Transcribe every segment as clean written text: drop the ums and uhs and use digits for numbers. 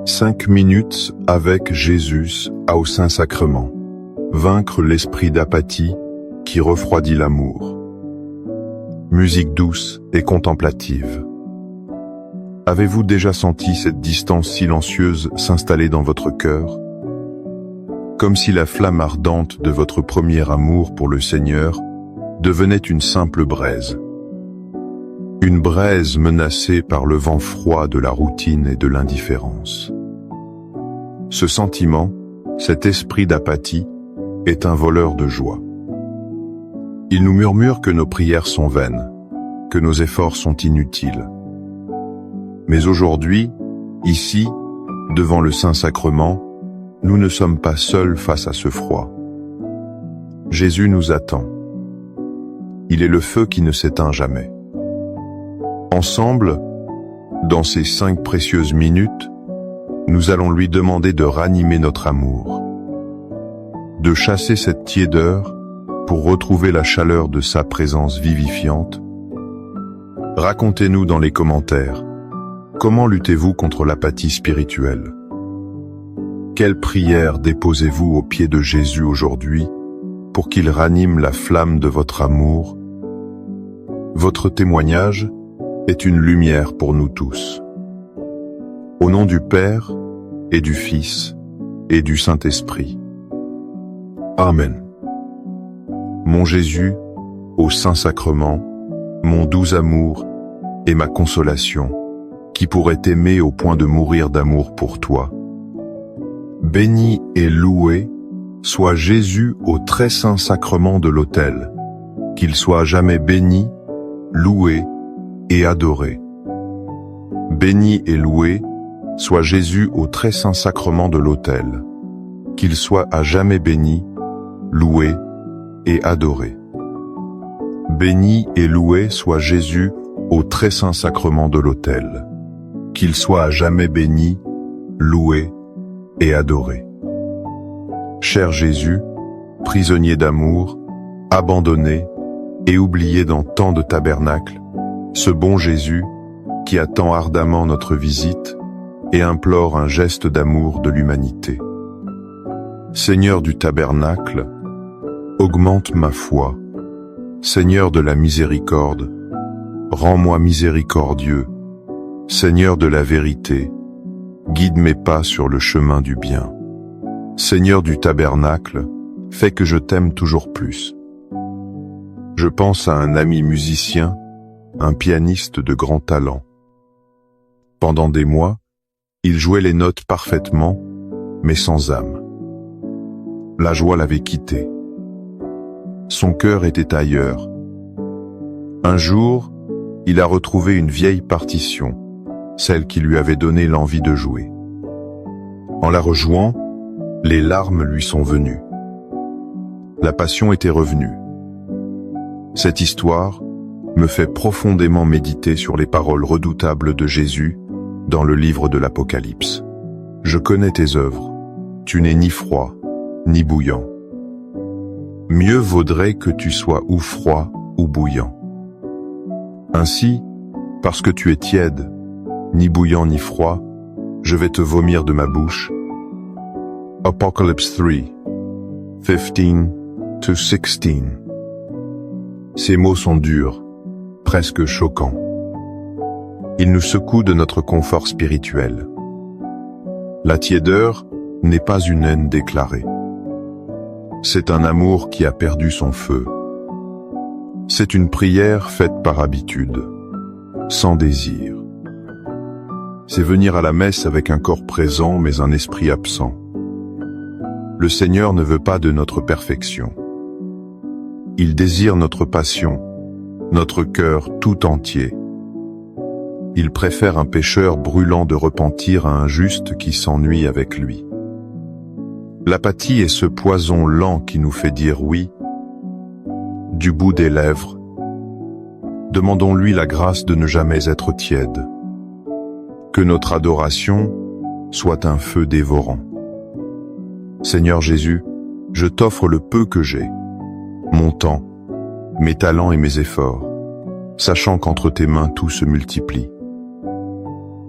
5 minutes avec Jésus au Saint-Sacrement. Vaincre l'esprit d'apathie qui refroidit l'amour. Musique douce et contemplative. Avez-vous déjà senti cette distance silencieuse s'installer dans votre cœur? Comme si la flamme ardente de votre premier amour pour le Seigneur devenait une simple braise. Une braise menacée par le vent froid de la routine et de l'indifférence. Ce sentiment, cet esprit d'apathie, est un voleur de joie. Il nous murmure que nos prières sont vaines, que nos efforts sont inutiles. Mais aujourd'hui, ici, devant le Saint-Sacrement, nous ne sommes pas seuls face à ce froid. Jésus nous attend. Il est le feu qui ne s'éteint jamais. Ensemble, dans ces 5 précieuses minutes, nous allons lui demander de ranimer notre amour, de chasser cette tiédeur pour retrouver la chaleur de sa présence vivifiante. Racontez-nous dans les commentaires, comment luttez-vous contre l'apathie spirituelle? Quelle prière déposez-vous aux pieds de Jésus aujourd'hui pour qu'il ranime la flamme de votre amour? Votre témoignage est une lumière pour nous tous. Au nom du Père, et du Fils, et du Saint-Esprit. Amen. Mon Jésus, au Saint-Sacrement, mon doux amour et ma consolation, qui pourrait t'aimer au point de mourir d'amour pour toi. Béni et loué soit Jésus au très saint sacrement de l'autel, qu'il soit jamais béni, loué et adoré. Béni et loué soit Jésus au très saint sacrement de l'autel, qu'il soit à jamais béni, loué et adoré. Béni et loué soit Jésus au très saint sacrement de l'autel, qu'il soit à jamais béni, loué et adoré. Cher Jésus, prisonnier d'amour, abandonné et oublié dans tant de tabernacles, ce bon Jésus qui attend ardemment notre visite et implore un geste d'amour de l'humanité. Seigneur du tabernacle, augmente ma foi. Seigneur de la miséricorde, rends-moi miséricordieux. Seigneur de la vérité, guide mes pas sur le chemin du bien. Seigneur du tabernacle, fais que je t'aime toujours plus. Je pense à un ami musicien, un pianiste de grand talent. Pendant des mois, il jouait les notes parfaitement, mais sans âme. La joie l'avait quitté. Son cœur était ailleurs. Un jour, il a retrouvé une vieille partition, celle qui lui avait donné l'envie de jouer. En la rejouant, les larmes lui sont venues. La passion était revenue. Cette histoire me fait profondément méditer sur les paroles redoutables de Jésus dans le livre de l'Apocalypse. Je connais tes œuvres. Tu n'es ni froid, ni bouillant. Mieux vaudrait que tu sois ou froid ou bouillant. Ainsi, parce que tu es tiède, ni bouillant ni froid, je vais te vomir de ma bouche. Apocalypse 3, 15-16. Ces mots sont durs, presque choquants. Ils nous secouent de notre confort spirituel. La tiédeur n'est pas une haine déclarée. C'est un amour qui a perdu son feu. C'est une prière faite par habitude, sans désir. C'est venir à la messe avec un corps présent mais un esprit absent. Le Seigneur ne veut pas de notre perfection. Il désire notre passion, notre cœur tout entier. Il préfère un pécheur brûlant de repentir à un juste qui s'ennuie avec lui. L'apathie est ce poison lent qui nous fait dire oui, du bout des lèvres. Demandons-lui la grâce de ne jamais être tiède. Que notre adoration soit un feu dévorant. Seigneur Jésus, je t'offre le peu que j'ai, mon temps, mes talents et mes efforts, sachant qu'entre tes mains tout se multiplie.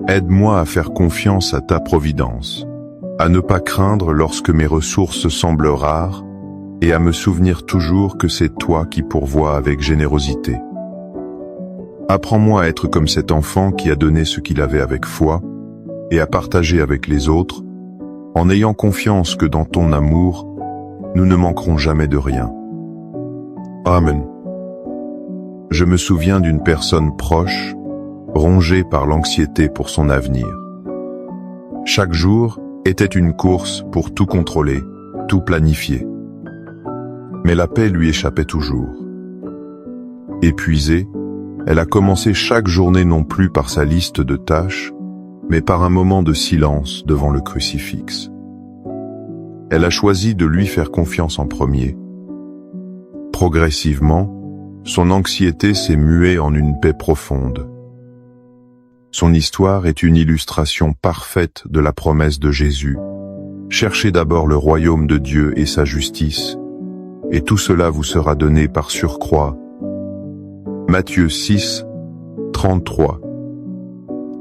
Aide-moi à faire confiance à ta providence, à ne pas craindre lorsque mes ressources semblent rares, et à me souvenir toujours que c'est toi qui pourvois avec générosité. Apprends-moi à être comme cet enfant qui a donné ce qu'il avait avec foi, et à partager avec les autres, en ayant confiance que dans ton amour, nous ne manquerons jamais de rien. Amen. Je me souviens d'une personne proche, rongée par l'anxiété pour son avenir. Chaque jour était une course pour tout contrôler, tout planifier. Mais la paix lui échappait toujours. Épuisée, elle a commencé chaque journée non plus par sa liste de tâches, mais par un moment de silence devant le crucifix. Elle a choisi de lui faire confiance en premier. Progressivement, son anxiété s'est muée en une paix profonde. Son histoire est une illustration parfaite de la promesse de Jésus. Cherchez d'abord le royaume de Dieu et sa justice, et tout cela vous sera donné par surcroît. Matthieu 6, 33.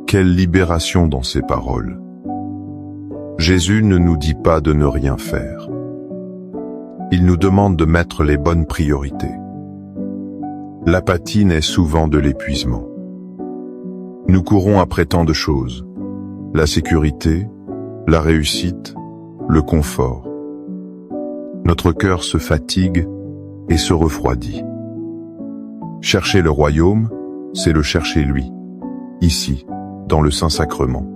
Quelle libération dans ces paroles! Jésus ne nous dit pas de ne rien faire. Il nous demande de mettre les bonnes priorités. L'apathie naît souvent de l'épuisement. Nous courons après tant de choses, la sécurité, la réussite, le confort. Notre cœur se fatigue et se refroidit. Chercher le royaume, c'est le chercher lui, ici, dans le Saint-Sacrement.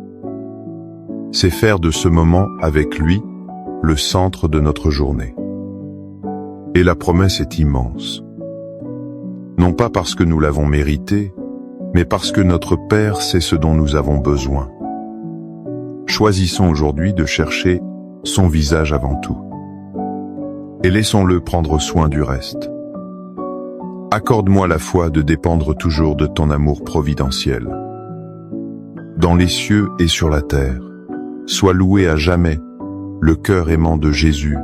C'est faire de ce moment avec lui le centre de notre journée. Et la promesse est immense. Non pas parce que nous l'avons mérité, mais parce que notre Père sait ce dont nous avons besoin. Choisissons aujourd'hui de chercher son visage avant tout. Et laissons-le prendre soin du reste. Accorde-moi la foi de dépendre toujours de ton amour providentiel. Dans les cieux et sur la terre, sois loué à jamais le cœur aimant de Jésus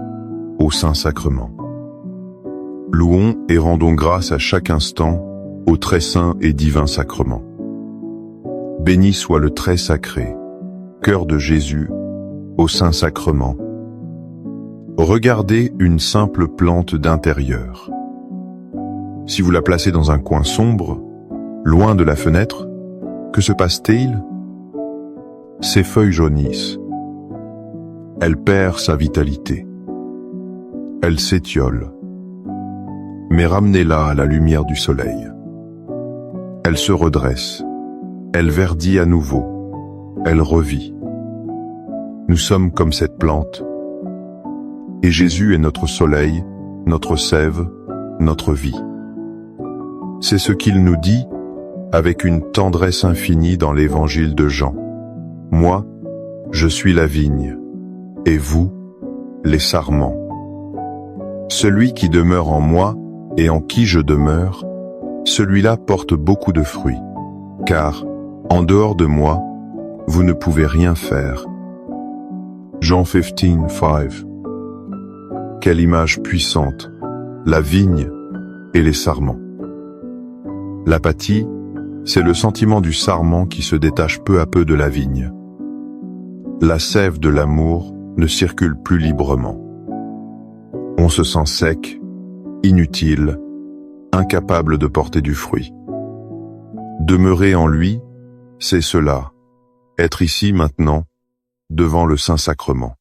au Saint-Sacrement. Louons et rendons grâce à chaque instant au très saint et divin sacrement. Béni soit le très sacré, cœur de Jésus, au Saint-Sacrement. Regardez une simple plante d'intérieur. Si vous la placez dans un coin sombre, loin de la fenêtre, que se passe-t-il? Ses feuilles jaunissent. Elle perd sa vitalité. Elle s'étiole. Mais ramenez-la à la lumière du soleil. Elle se redresse, elle verdit à nouveau, elle revit. Nous sommes comme cette plante, et Jésus est notre soleil, notre sève, notre vie. C'est ce qu'il nous dit avec une tendresse infinie dans l'évangile de Jean. Moi, je suis la vigne, et vous, les sarments. Celui qui demeure en moi et en qui je demeure, celui-là porte beaucoup de fruits, car, en dehors de moi, vous ne pouvez rien faire. Jean 15:5. Quelle image puissante, la vigne et les sarments. L'apathie, c'est le sentiment du sarment qui se détache peu à peu de la vigne. La sève de l'amour ne circule plus librement. On se sent sec, inutile, incapable de porter du fruit. Demeurer en lui, c'est cela, être ici maintenant, devant le Saint-Sacrement.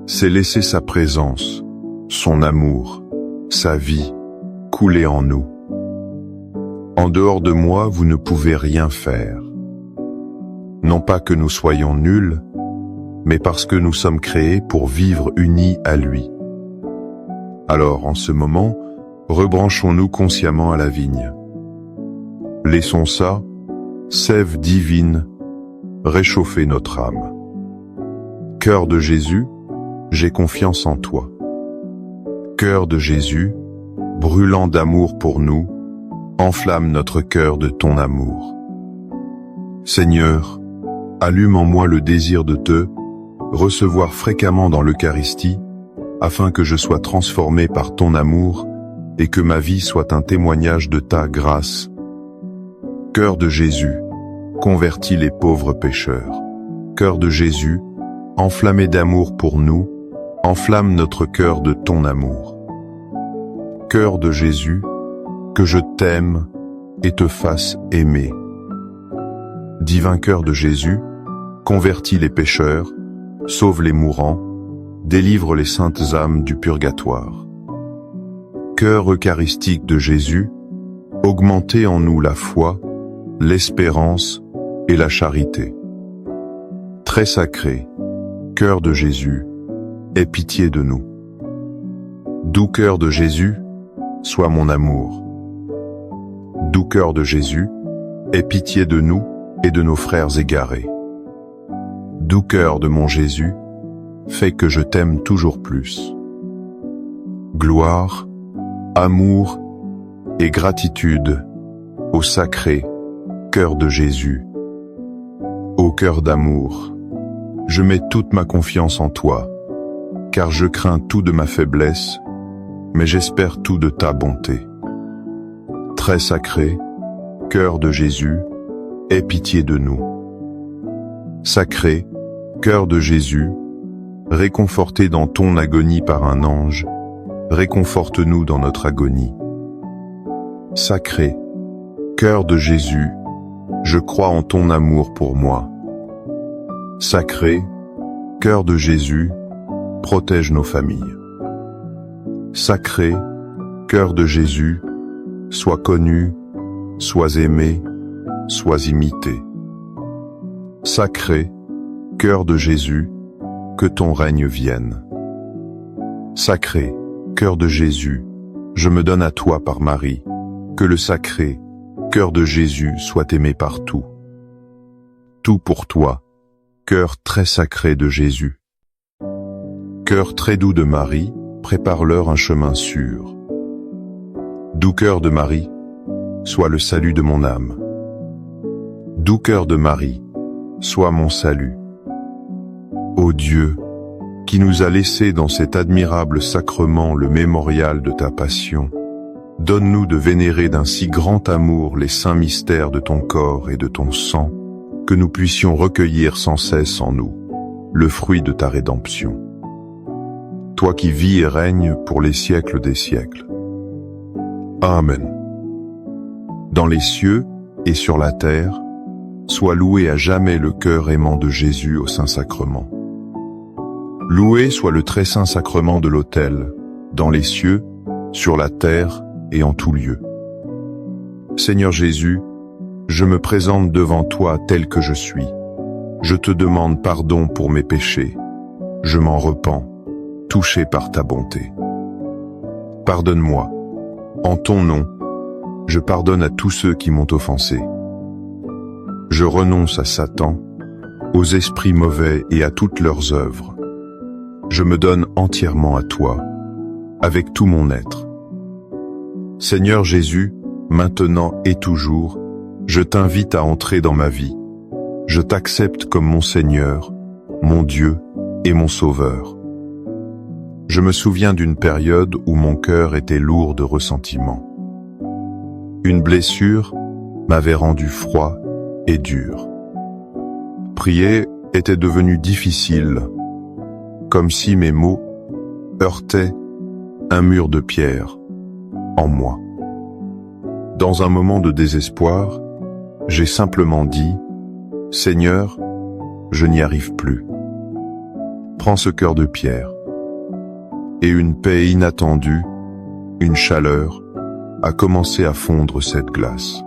C'est laisser sa présence, son amour, sa vie, couler en nous. En dehors de moi, vous ne pouvez rien faire. Non pas que nous soyons nuls, mais parce que nous sommes créés pour vivre unis à lui. Alors, en ce moment, rebranchons-nous consciemment à la vigne. Laissons ça, sève divine, réchauffer notre âme. Cœur de Jésus, j'ai confiance en toi. Cœur de Jésus, brûlant d'amour pour nous, enflamme notre cœur de ton amour. Seigneur, allume en moi le désir de te recevoir fréquemment dans l'Eucharistie, afin que je sois transformé par ton amour et que ma vie soit un témoignage de ta grâce. Cœur de Jésus, convertis les pauvres pécheurs. Cœur de Jésus, enflammé d'amour pour nous, enflamme notre cœur de ton amour. Cœur de Jésus, que je t'aime et te fasse aimer. Divin cœur de Jésus, convertis les pécheurs, sauve les mourants, délivre les saintes âmes du purgatoire. Cœur eucharistique de Jésus, augmentez en nous la foi, l'espérance et la charité. Très sacré, cœur de Jésus, aie pitié de nous. Doux cœur de Jésus, sois mon amour. Doux cœur de Jésus, aie pitié de nous et de nos frères égarés. Doux cœur de mon Jésus, fais que je t'aime toujours plus. Gloire, amour et gratitude au sacré cœur de Jésus. Ô cœur d'amour, je mets toute ma confiance en toi, car je crains tout de ma faiblesse, mais j'espère tout de ta bonté. Très sacré, cœur de Jésus, aie pitié de nous. Sacré, cœur de Jésus, réconforté dans ton agonie par un ange, réconforte-nous dans notre agonie. Sacré, cœur de Jésus, je crois en ton amour pour moi. Sacré, cœur de Jésus, protège nos familles. Sacré, cœur de Jésus, sois connu, sois aimé, sois imité. Sacré, cœur de Jésus, que ton règne vienne. Sacré, cœur de Jésus, je me donne à toi par Marie, que le sacré, cœur de Jésus soit aimé partout. Tout pour toi, cœur très sacré de Jésus. Cœur très doux de Marie, prépare-leur un chemin sûr. Doux cœur de Marie, sois le salut de mon âme. Doux cœur de Marie, sois mon salut. Ô Dieu, qui nous a laissé dans cet admirable sacrement le mémorial de ta passion, donne-nous de vénérer d'un si grand amour les saints mystères de ton corps et de ton sang, que nous puissions recueillir sans cesse en nous le fruit de ta rédemption. Toi qui vis et règnes pour les siècles des siècles. Amen. Dans les cieux et sur la terre, soit loué à jamais le cœur aimant de Jésus au Saint-Sacrement. Loué soit le très saint sacrement de l'autel, dans les cieux, sur la terre et en tout lieu. Seigneur Jésus, je me présente devant toi tel que je suis. Je te demande pardon pour mes péchés. Je m'en repens, touché par ta bonté. Pardonne-moi. En ton nom, je pardonne à tous ceux qui m'ont offensé. Je renonce à Satan, aux esprits mauvais et à toutes leurs œuvres. Je me donne entièrement à toi, avec tout mon être. Seigneur Jésus, maintenant et toujours, je t'invite à entrer dans ma vie. Je t'accepte comme mon Seigneur, mon Dieu et mon Sauveur. Je me souviens d'une période où mon cœur était lourd de ressentiment. Une blessure m'avait rendu froid et dur. Prier était devenu difficile, comme si mes mots heurtaient un mur de pierre en moi. Dans un moment de désespoir, j'ai simplement dit « Seigneur, je n'y arrive plus. Prends ce cœur de pierre. » Et une paix inattendue, une chaleur, a commencé à fondre cette glace.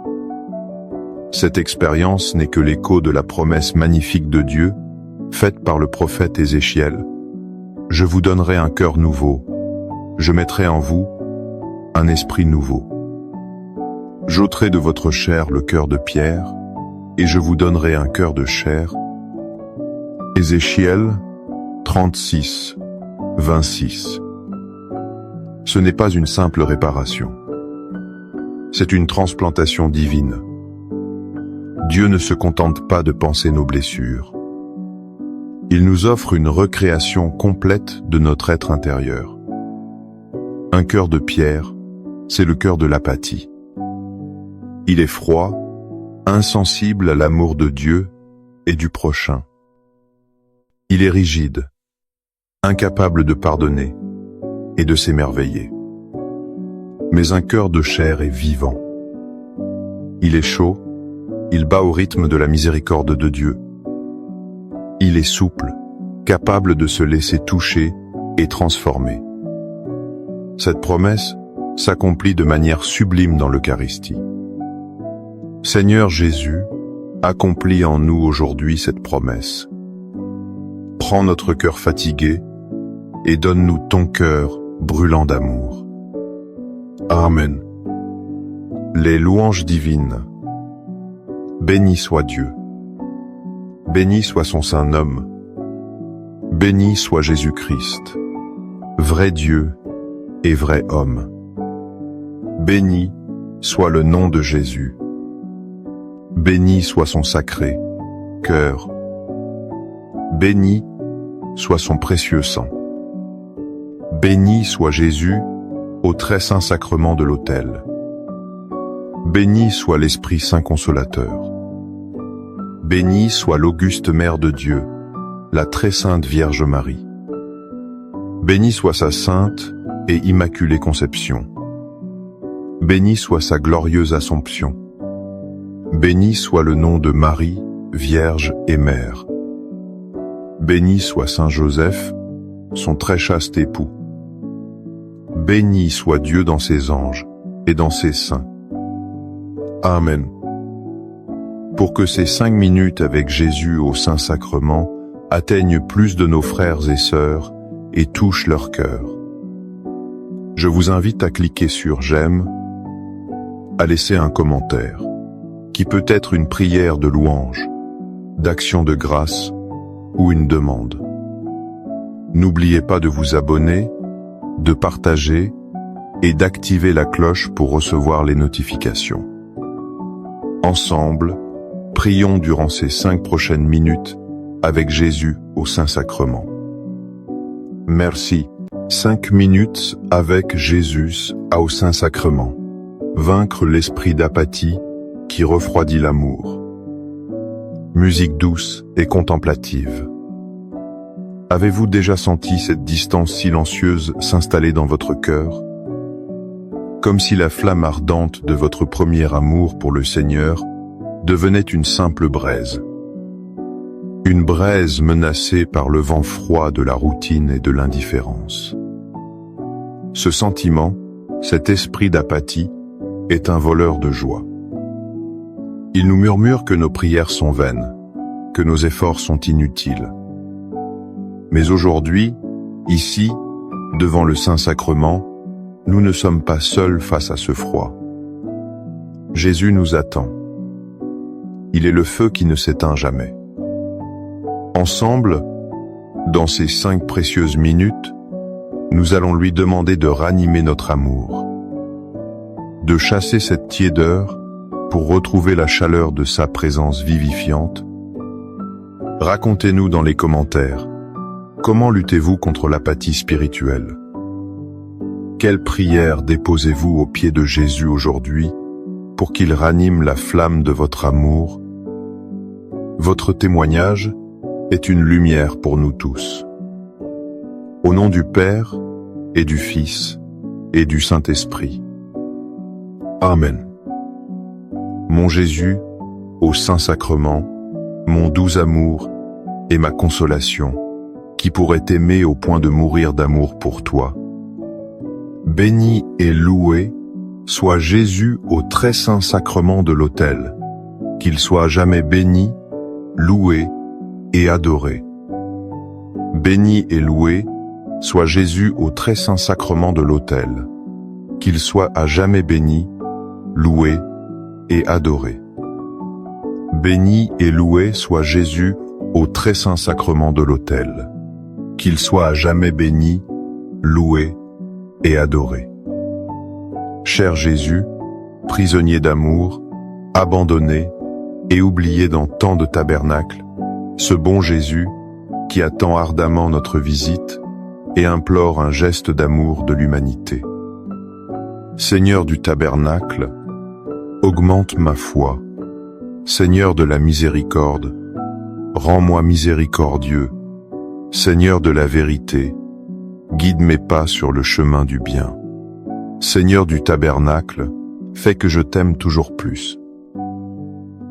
Cette expérience n'est que l'écho de la promesse magnifique de Dieu, faite par le prophète Ézéchiel. Je vous donnerai un cœur nouveau, je mettrai en vous un esprit nouveau. J'ôterai de votre chair le cœur de pierre, et je vous donnerai un cœur de chair. Ézéchiel 36, 26. Ce n'est pas une simple réparation. C'est une transplantation divine. Dieu ne se contente pas de panser nos blessures. Il nous offre une recréation complète de notre être intérieur. Un cœur de pierre, c'est le cœur de l'apathie. Il est froid, insensible à l'amour de Dieu et du prochain. Il est rigide, incapable de pardonner et de s'émerveiller. Mais un cœur de chair est vivant. Il est chaud, il bat au rythme de la miséricorde de Dieu. Il est souple, capable de se laisser toucher et transformer. Cette promesse s'accomplit de manière sublime dans l'Eucharistie. Seigneur Jésus, accomplis en nous aujourd'hui cette promesse. Prends notre cœur fatigué et donne-nous ton cœur brûlant d'amour. Amen. Les louanges divines. Béni soit Dieu. Béni soit son saint nom. Béni soit Jésus-Christ, vrai Dieu et vrai homme. Béni soit le nom de Jésus. Béni soit son sacré cœur. Béni soit son précieux sang. Béni soit Jésus au très saint sacrement de l'autel. Béni soit l'Esprit Saint Consolateur. Béni soit l'auguste Mère de Dieu, la très sainte Vierge Marie. Béni soit sa sainte et immaculée conception. Béni soit sa glorieuse Assomption. Béni soit le nom de Marie, Vierge et Mère. Béni soit Saint Joseph, son très chaste époux. Béni soit Dieu dans ses anges et dans ses saints. Amen. Pour que ces 5 minutes avec Jésus au Saint-Sacrement atteignent plus de nos frères et sœurs et touchent leur cœur. Je vous invite à cliquer sur j'aime, à laisser un commentaire, qui peut être une prière de louange, d'action de grâce ou une demande. N'oubliez pas de vous abonner, de partager et d'activer la cloche pour recevoir les notifications. Ensemble, prions durant ces 5 prochaines minutes avec Jésus au Saint-Sacrement. Merci. 5 minutes avec Jésus au Saint-Sacrement. Vaincre l'esprit d'apathie qui refroidit l'amour. Musique douce et contemplative. Avez-vous déjà senti cette distance silencieuse s'installer dans votre cœur? Comme si la flamme ardente de votre premier amour pour le Seigneur devenait une simple braise. Une braise menacée par le vent froid de la routine et de l'indifférence. Ce sentiment, cet esprit d'apathie, est un voleur de joie. Il nous murmure que nos prières sont vaines, que nos efforts sont inutiles. Mais aujourd'hui, ici, devant le Saint-Sacrement, nous ne sommes pas seuls face à ce froid. Jésus nous attend. Il est le feu qui ne s'éteint jamais. Ensemble, dans ces 5 précieuses minutes, nous allons lui demander de ranimer notre amour, de chasser cette tiédeur pour retrouver la chaleur de sa présence vivifiante. Racontez-nous dans les commentaires, comment luttez-vous contre l'apathie spirituelle? Quelle prière déposez-vous aux pieds de Jésus aujourd'hui pour qu'il ranime la flamme de votre amour? Votre témoignage est une lumière pour nous tous. Au nom du Père et du Fils et du Saint-Esprit. Amen. Mon Jésus, au Saint-Sacrement, mon doux amour et ma consolation, qui pourrait t'aimer au point de mourir d'amour pour toi. Béni et loué soit Jésus au très saint sacrement de l'autel, qu'il soit jamais béni, loué et adoré. Béni et loué soit Jésus au très saint sacrement de l'autel, qu'il soit à jamais béni, loué et adoré. Béni et loué soit Jésus au très saint sacrement de l'autel, qu'il soit à jamais béni, loué et adoré. Cher Jésus, prisonnier d'amour, abandonné et oublié dans tant de tabernacles, ce bon Jésus qui attend ardemment notre visite et implore un geste d'amour de l'humanité. Seigneur du tabernacle, augmente ma foi, Seigneur de la miséricorde, rends-moi miséricordieux. Seigneur de la vérité, guide mes pas sur le chemin du bien. Seigneur du tabernacle, fais que je t'aime toujours plus.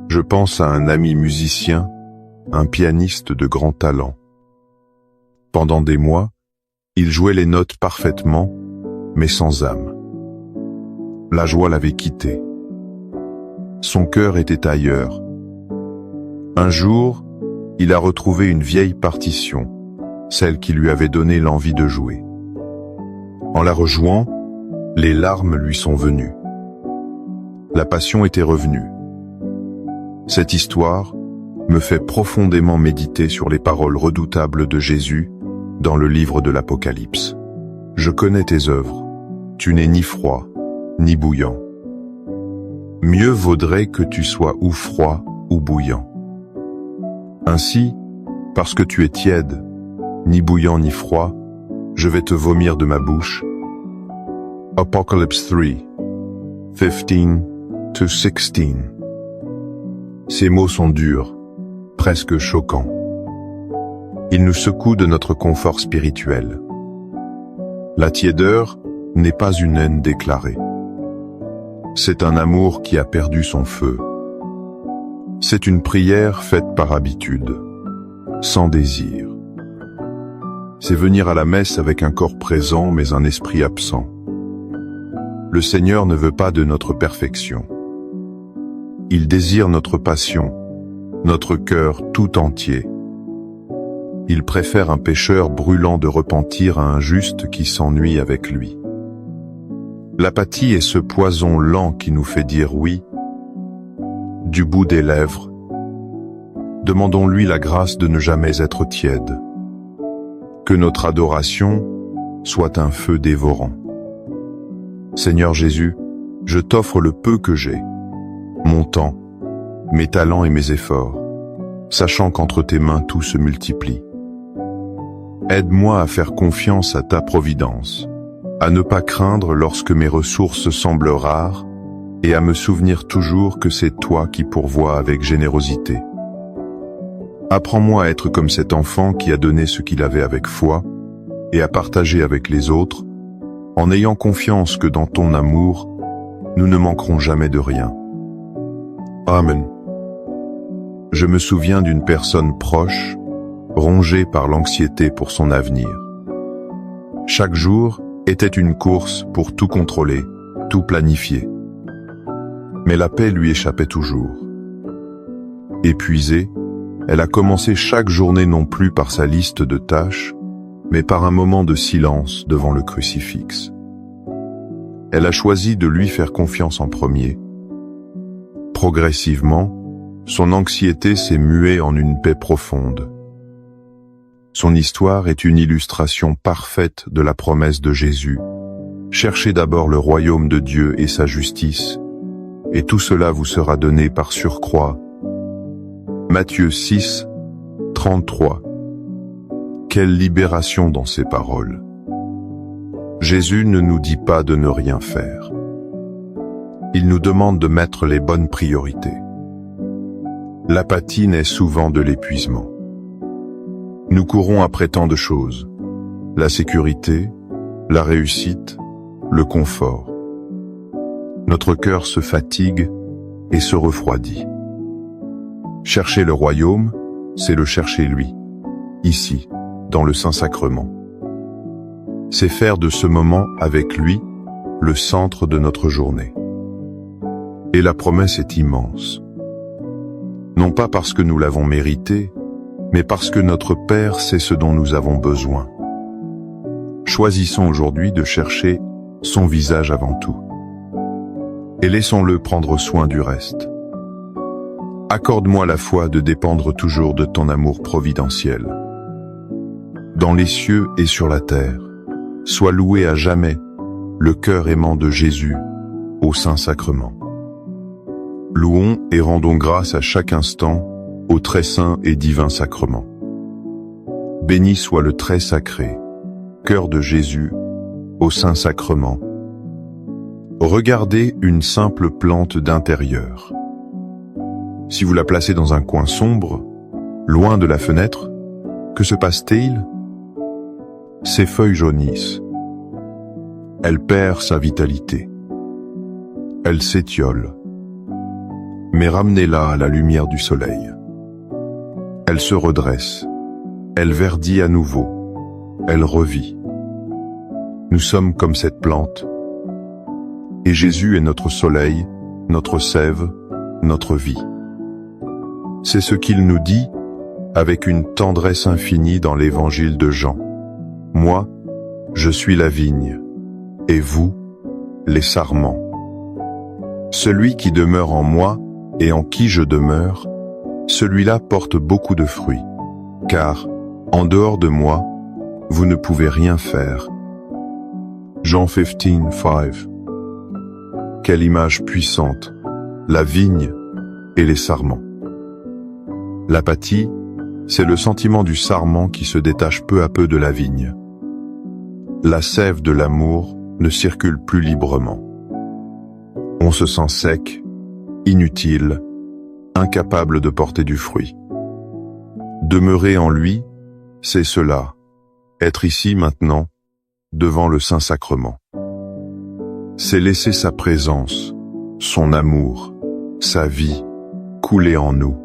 Je pense à un ami musicien, un pianiste de grand talent. Pendant des mois, il jouait les notes parfaitement, mais sans âme. La joie l'avait quitté. Son cœur était ailleurs. Un jour, il a retrouvé une vieille partition, celle qui lui avait donné l'envie de jouer. En la rejouant, les larmes lui sont venues. La passion était revenue. Cette histoire me fait profondément méditer sur les paroles redoutables de Jésus dans le livre de l'Apocalypse. Je connais tes œuvres. Tu n'es ni froid, ni bouillant. Mieux vaudrait que tu sois ou froid ou bouillant. Ainsi, parce que tu es tiède, ni bouillant ni froid, je vais te vomir de ma bouche. Apocalypse 3, 15-16. Ces mots sont durs, presque choquants. Ils nous secouent de notre confort spirituel. La tiédeur n'est pas une haine déclarée. C'est un amour qui a perdu son feu. C'est une prière faite par habitude, sans désir. C'est venir à la messe avec un corps présent mais un esprit absent. Le Seigneur ne veut pas de notre perfection. Il désire notre passion, notre cœur tout entier. Il préfère un pécheur brûlant de repentir à un juste qui s'ennuie avec lui. L'apathie est ce poison lent qui nous fait dire oui, du bout des lèvres. Demandons-lui la grâce de ne jamais être tiède. Que notre adoration soit un feu dévorant. Seigneur Jésus, je t'offre le peu que j'ai, mon temps, mes talents et mes efforts, sachant qu'entre tes mains tout se multiplie. Aide-moi à faire confiance à ta providence, à ne pas craindre lorsque mes ressources semblent rares, et à me souvenir toujours que c'est toi qui pourvois avec générosité. Apprends-moi à être comme cet enfant qui a donné ce qu'il avait avec foi, et à partager avec les autres, en ayant confiance que dans ton amour, nous ne manquerons jamais de rien. Amen. Je me souviens d'une personne proche, rongée par l'anxiété pour son avenir. Chaque jour était une course pour tout contrôler, tout planifier. Mais la paix lui échappait toujours. Épuisée, elle a commencé chaque journée non plus par sa liste de tâches, mais par un moment de silence devant le crucifix. Elle a choisi de lui faire confiance en premier. Progressivement, son anxiété s'est muée en une paix profonde. Son histoire est une illustration parfaite de la promesse de Jésus. Cherchez d'abord le royaume de Dieu et sa justice, et tout cela vous sera donné par surcroît. Matthieu 6, 33. Quelle libération dans ces paroles! Jésus ne nous dit pas de ne rien faire. Il nous demande de mettre les bonnes priorités. L'apathie naît souvent de l'épuisement. Nous courons après tant de choses. La sécurité, la réussite, le confort. Notre cœur se fatigue et se refroidit. Chercher le royaume, c'est le chercher lui, ici, dans le Saint-Sacrement. C'est faire de ce moment avec lui le centre de notre journée. Et la promesse est immense. Non pas parce que nous l'avons mérité, mais parce que notre Père sait ce dont nous avons besoin. Choisissons aujourd'hui de chercher son visage avant tout. Et laissons-le prendre soin du reste. Accorde-moi la foi de dépendre toujours de ton amour providentiel. Dans les cieux et sur la terre, sois loué à jamais le cœur aimant de Jésus au Saint-Sacrement. Louons et rendons grâce à chaque instant au très saint et divin sacrement. Béni soit le très sacré, cœur de Jésus, au Saint-Sacrement. Regardez une simple plante d'intérieur. Si vous la placez dans un coin sombre, loin de la fenêtre, que se passe-t-il? Ses feuilles jaunissent. Elle perd sa vitalité. Elle s'étiole. Mais ramenez-la à la lumière du soleil. Elle se redresse. Elle verdit à nouveau. Elle revit. Nous sommes comme cette plante. Et Jésus est notre soleil, notre sève, notre vie. C'est ce qu'il nous dit avec une tendresse infinie dans l'évangile de Jean. Moi, je suis la vigne, et vous, les sarments. Celui qui demeure en moi et en qui je demeure, celui-là porte beaucoup de fruits, car, en dehors de moi, vous ne pouvez rien faire. Jean 15:5. Quelle image puissante, la vigne et les sarments. L'apathie, c'est le sentiment du sarment qui se détache peu à peu de la vigne. La sève de l'amour ne circule plus librement. On se sent sec, inutile, incapable de porter du fruit. Demeurer en lui, c'est cela, être ici maintenant, devant le Saint-Sacrement. C'est laisser sa présence, son amour, sa vie, couler en nous.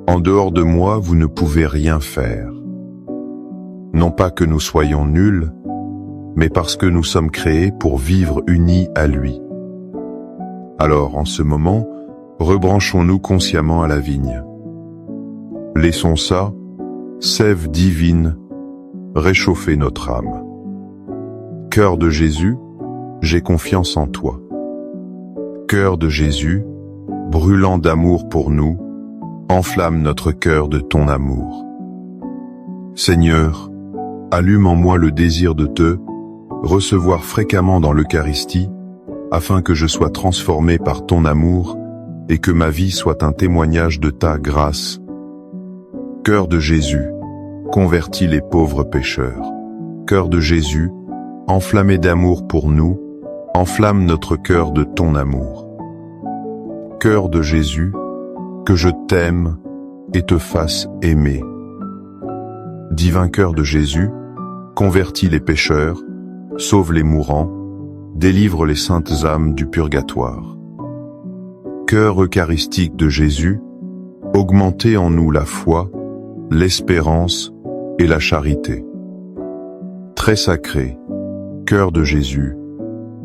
En dehors de moi, vous ne pouvez rien faire. Non pas que nous soyons nuls, mais parce que nous sommes créés pour vivre unis à lui. Alors, en ce moment, rebranchons-nous consciemment à la vigne. Laissons ça, sève divine, réchauffer notre âme. Cœur de Jésus, j'ai confiance en toi. Cœur de Jésus, brûlant d'amour pour nous, enflamme notre cœur de ton amour. Seigneur, allume en moi le désir de te recevoir fréquemment dans l'Eucharistie, afin que je sois transformé par ton amour et que ma vie soit un témoignage de ta grâce. Cœur de Jésus, convertis les pauvres pécheurs. Cœur de Jésus, enflammé d'amour pour nous, enflamme notre cœur de ton amour. Cœur de Jésus, que je t'aime et te fasse aimer. Divin cœur de Jésus, convertis les pécheurs, sauve les mourants, délivre les saintes âmes du purgatoire. Cœur eucharistique de Jésus, augmentez en nous la foi, l'espérance et la charité. Très sacré, cœur de Jésus,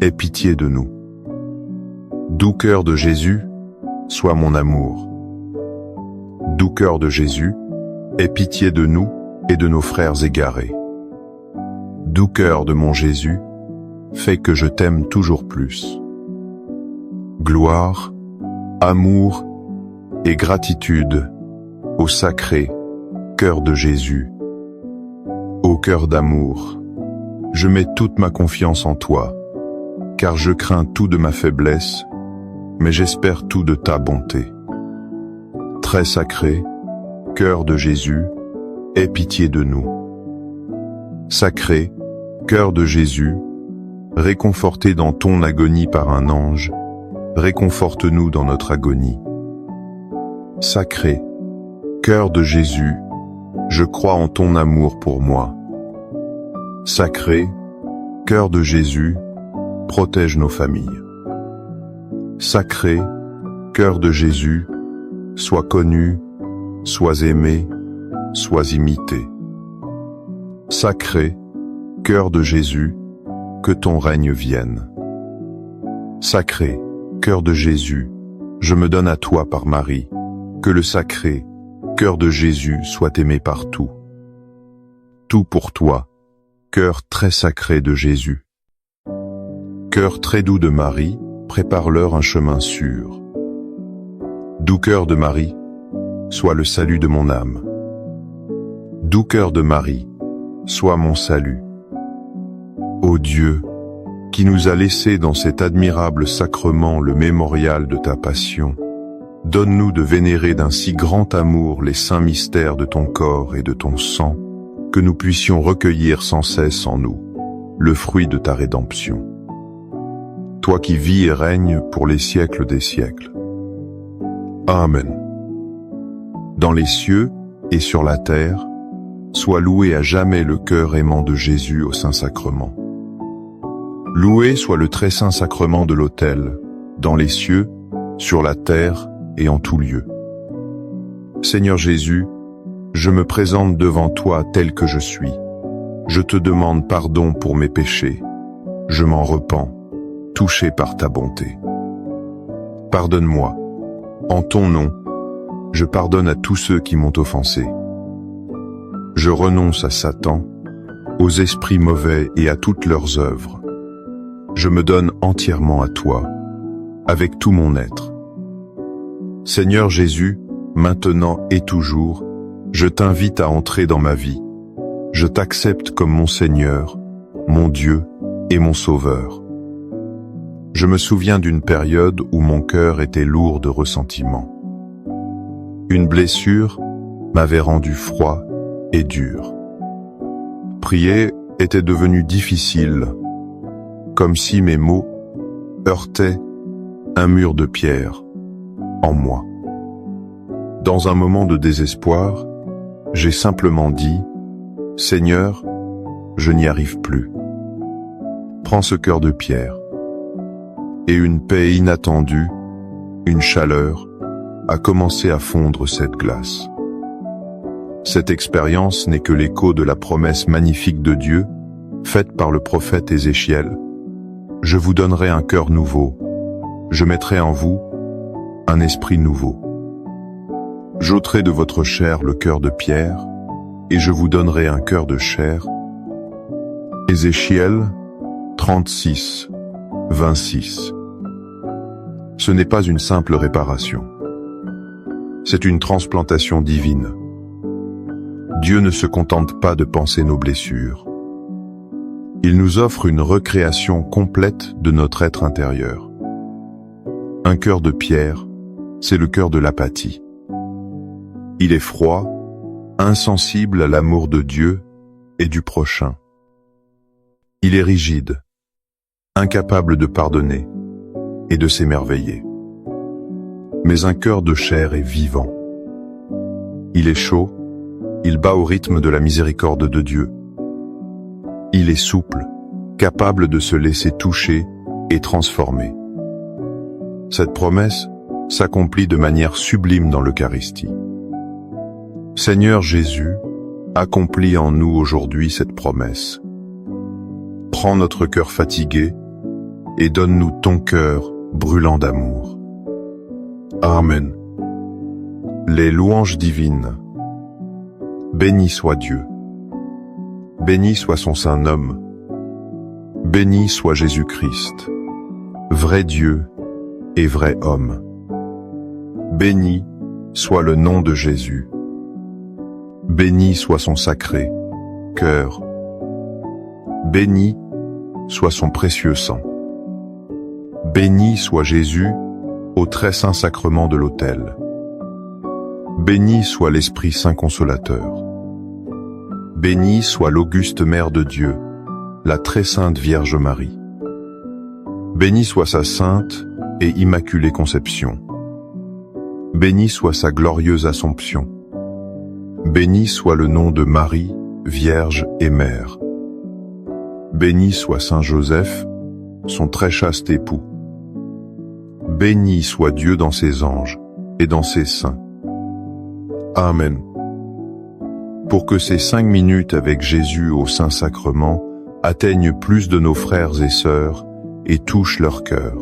aie pitié de nous. Doux cœur de Jésus, sois mon amour. Doux cœur de Jésus, aie pitié de nous et de nos frères égarés. Doux cœur de mon Jésus, fais que je t'aime toujours plus. Gloire, amour et gratitude au sacré cœur de Jésus. Ô cœur d'amour, je mets toute ma confiance en toi, car je crains tout de ma faiblesse, mais j'espère tout de ta bonté. Très sacré, cœur de Jésus, aie pitié de nous. Sacré, cœur de Jésus, réconforté dans ton agonie par un ange, réconforte-nous dans notre agonie. Sacré, cœur de Jésus, je crois en ton amour pour moi. Sacré, cœur de Jésus, protège nos familles. Sacré, cœur de Jésus, sois connu, sois aimé, sois imité. Sacré, cœur de Jésus, que ton règne vienne. Sacré, cœur de Jésus, je me donne à toi par Marie, que le sacré, cœur de Jésus soit aimé partout. Tout pour toi, cœur très sacré de Jésus. Cœur très doux de Marie, prépare-leur un chemin sûr. Doux cœur de Marie, sois le salut de mon âme. Doux cœur de Marie, sois mon salut. Ô Dieu, qui nous a laissé dans cet admirable sacrement le mémorial de ta passion, donne-nous de vénérer d'un si grand amour les saints mystères de ton corps et de ton sang, que nous puissions recueillir sans cesse en nous le fruit de ta rédemption. Toi qui vis et règnes pour les siècles des siècles. Amen. Dans les cieux et sur la terre, soit loué à jamais le cœur aimant de Jésus au Saint-Sacrement. Loué soit le très saint sacrement de l'autel, dans les cieux, sur la terre et en tout lieu. Seigneur Jésus, je me présente devant toi tel que je suis. Je te demande pardon pour mes péchés. Je m'en repens, touché par ta bonté. Pardonne-moi. En ton nom, je pardonne à tous ceux qui m'ont offensé. Je renonce à Satan, aux esprits mauvais et à toutes leurs œuvres. Je me donne entièrement à toi, avec tout mon être. Seigneur Jésus, maintenant et toujours, je t'invite à entrer dans ma vie. Je t'accepte comme mon Seigneur, mon Dieu et mon Sauveur. Je me souviens d'une période où mon cœur était lourd de ressentiment. Une blessure m'avait rendu froid et dur. Prier était devenu difficile, comme si mes mots heurtaient un mur de pierre en moi. Dans un moment de désespoir, j'ai simplement dit « Seigneur, je n'y arrive plus. Prends ce cœur de pierre. » Et une paix inattendue, une chaleur, a commencé à fondre cette glace. Cette expérience n'est que l'écho de la promesse magnifique de Dieu, faite par le prophète Ézéchiel. « Je vous donnerai un cœur nouveau, je mettrai en vous un esprit nouveau. J'ôterai de votre chair le cœur de pierre, et je vous donnerai un cœur de chair. » Ézéchiel 36, 26. Ce n'est pas une simple réparation. C'est une transplantation divine. Dieu ne se contente pas de panser nos blessures. Il nous offre une recréation complète de notre être intérieur. Un cœur de pierre, c'est le cœur de l'apathie. Il est froid, insensible à l'amour de Dieu et du prochain. Il est rigide, incapable de pardonner et de s'émerveiller. Mais un cœur de chair est vivant. Il est chaud, il bat au rythme de la miséricorde de Dieu. Il est souple, capable de se laisser toucher et transformer. Cette promesse s'accomplit de manière sublime dans l'Eucharistie. Seigneur Jésus, accomplis en nous aujourd'hui cette promesse. Prends notre cœur fatigué et donne-nous ton cœur brûlant d'amour. Amen. Les louanges divines. Béni soit Dieu. Béni soit son saint nom. Béni soit Jésus-Christ, vrai Dieu et vrai homme. Béni soit le nom de Jésus. Béni soit son sacré cœur. Béni soit son précieux sang. Béni soit Jésus au très saint sacrement de l'autel. Béni soit l'Esprit Saint Consolateur. Béni soit l'auguste Mère de Dieu, la très sainte Vierge Marie. Béni soit sa sainte et immaculée conception. Béni soit sa glorieuse Assomption. Béni soit le nom de Marie, Vierge et Mère. Béni soit Saint Joseph, son très chaste époux. Béni soit Dieu dans ses anges et dans ses saints. Amen. Pour que ces 5 minutes avec Jésus au Saint-Sacrement atteignent plus de nos frères et sœurs et touchent leur cœur.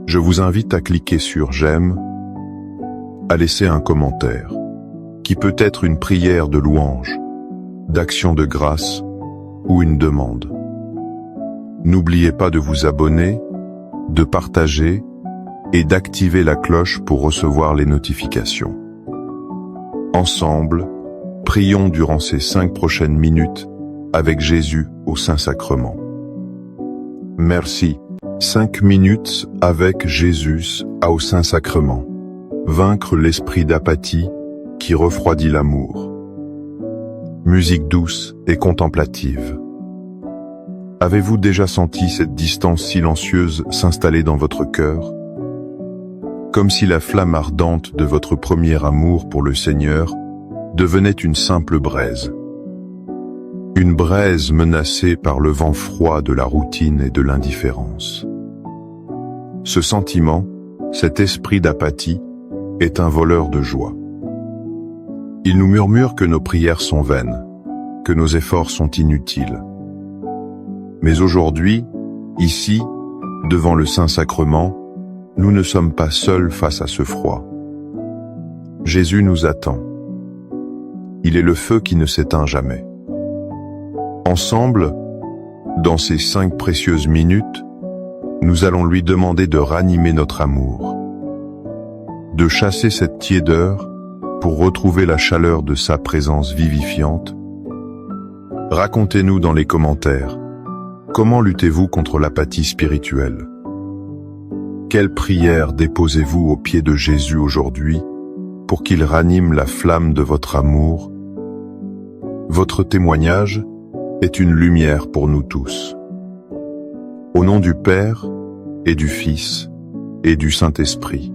Je vous invite à cliquer sur j'aime, à laisser un commentaire, qui peut être une prière de louange, d'action de grâce ou une demande. N'oubliez pas de vous abonner, de partager et d'activer la cloche pour recevoir les notifications. Ensemble, prions durant ces 5 prochaines minutes avec Jésus au Saint-Sacrement. Merci. 5 minutes avec Jésus au Saint-Sacrement. Vaincre l'esprit d'apathie qui refroidit l'amour. Musique douce et contemplative. Avez-vous déjà senti cette distance silencieuse s'installer dans votre cœur? comme si la flamme ardente de votre premier amour pour le Seigneur devenait une simple braise. Une braise menacée par le vent froid de la routine et de l'indifférence. Ce sentiment, cet esprit d'apathie, est un voleur de joie. Il nous murmure que nos prières sont vaines, que nos efforts sont inutiles. Mais aujourd'hui, ici, devant le Saint-Sacrement, nous ne sommes pas seuls face à ce froid. Jésus nous attend. Il est le feu qui ne s'éteint jamais. Ensemble, dans ces 5 précieuses minutes, nous allons lui demander de ranimer notre amour, de chasser cette tiédeur pour retrouver la chaleur de sa présence vivifiante. Racontez-nous dans les commentaires, comment luttez-vous contre l'apathie spirituelle? Quelle prière déposez-vous aux pieds de Jésus aujourd'hui pour qu'il ranime la flamme de votre amour? Votre témoignage est une lumière pour nous tous. Au nom du Père, et du Fils, et du Saint-Esprit.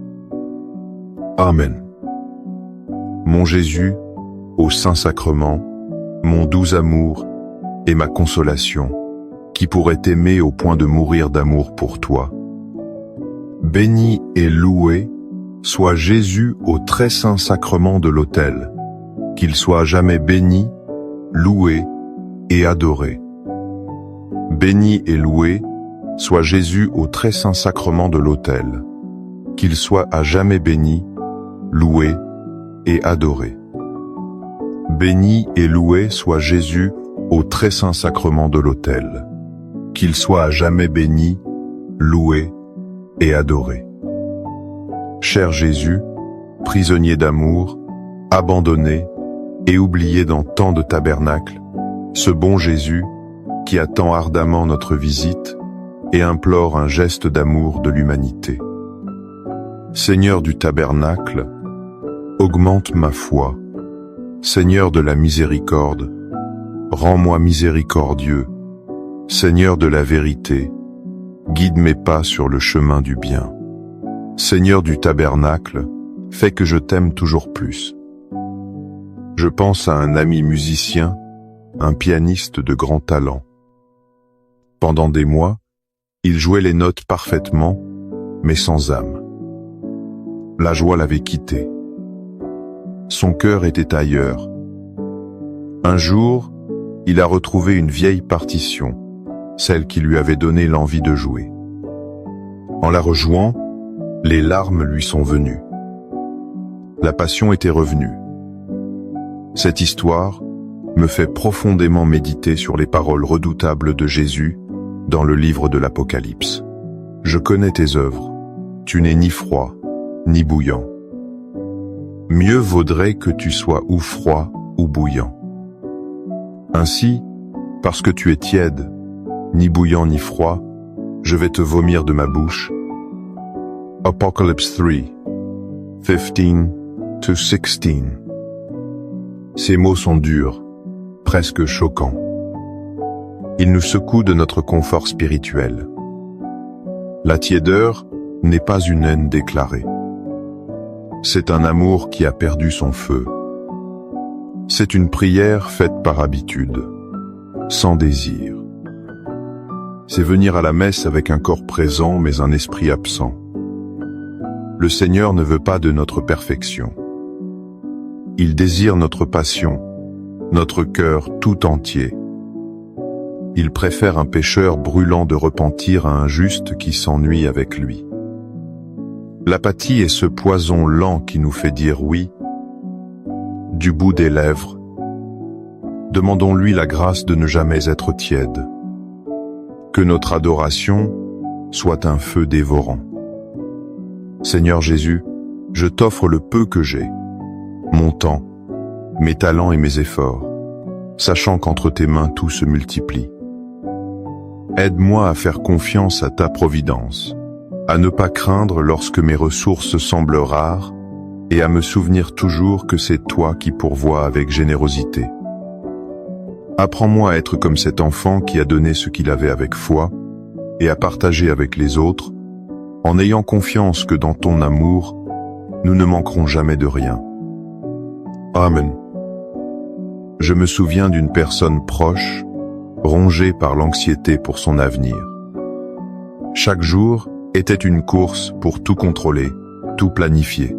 Amen. Mon Jésus, au Saint-Sacrement, mon doux amour et ma consolation, qui pourrait t'aimer au point de mourir d'amour pour toi. Béni et loué soit Jésus au très saint sacrement de l'autel, qu'il soit jamais béni, loué et adoré. Béni et loué soit Jésus au très saint sacrement de l'autel, qu'il soit à jamais béni, loué et adoré. Béni et loué soit Jésus au très saint sacrement de l'autel, qu'il soit à jamais béni, loué et adoré. Cher Jésus, prisonnier d'amour, abandonné et oublié dans tant de tabernacles, ce bon Jésus qui attend ardemment notre visite et implore un geste d'amour de l'humanité. Seigneur du tabernacle, augmente ma foi. Seigneur de la miséricorde, rends-moi miséricordieux. Seigneur de la vérité, guide mes pas sur le chemin du bien. Seigneur du tabernacle, fais que je t'aime toujours plus. Je pense à un ami musicien, un pianiste de grand talent. Pendant des mois, il jouait les notes parfaitement, mais sans âme. La joie l'avait quitté. Son cœur était ailleurs. Un jour, il a retrouvé une vieille partition, celle qui lui avait donné l'envie de jouer. En la rejouant, les larmes lui sont venues. La passion était revenue. Cette histoire me fait profondément méditer sur les paroles redoutables de Jésus dans le livre de l'Apocalypse. Je connais tes œuvres. Tu n'es ni froid, ni bouillant. Mieux vaudrait que tu sois ou froid ou bouillant. Ainsi, parce que tu es tiède, ni bouillant ni froid, je vais te vomir de ma bouche. Apocalypse 3, 15-16. Ces mots sont durs, presque choquants. Ils nous secouent de notre confort spirituel. La tiédeur n'est pas une haine déclarée. C'est un amour qui a perdu son feu. C'est une prière faite par habitude, sans désir. C'est venir à la messe avec un corps présent mais un esprit absent. Le Seigneur ne veut pas de notre perfection. Il désire notre passion, notre cœur tout entier. Il préfère un pécheur brûlant de repentir à un juste qui s'ennuie avec lui. L'apathie est ce poison lent qui nous fait dire oui, du bout des lèvres. Demandons-lui la grâce de ne jamais être tiède. Que notre adoration soit un feu dévorant. Seigneur Jésus, je t'offre le peu que j'ai, mon temps, mes talents et mes efforts, sachant qu'entre tes mains tout se multiplie. Aide-moi à faire confiance à ta providence, à ne pas craindre lorsque mes ressources semblent rares, et à me souvenir toujours que c'est toi qui pourvois avec générosité. Apprends-moi à être comme cet enfant qui a donné ce qu'il avait avec foi, et à partager avec les autres, en ayant confiance que dans ton amour, nous ne manquerons jamais de rien. Amen. Je me souviens d'une personne proche, rongée par l'anxiété pour son avenir. Chaque jour était une course pour tout contrôler, tout planifier.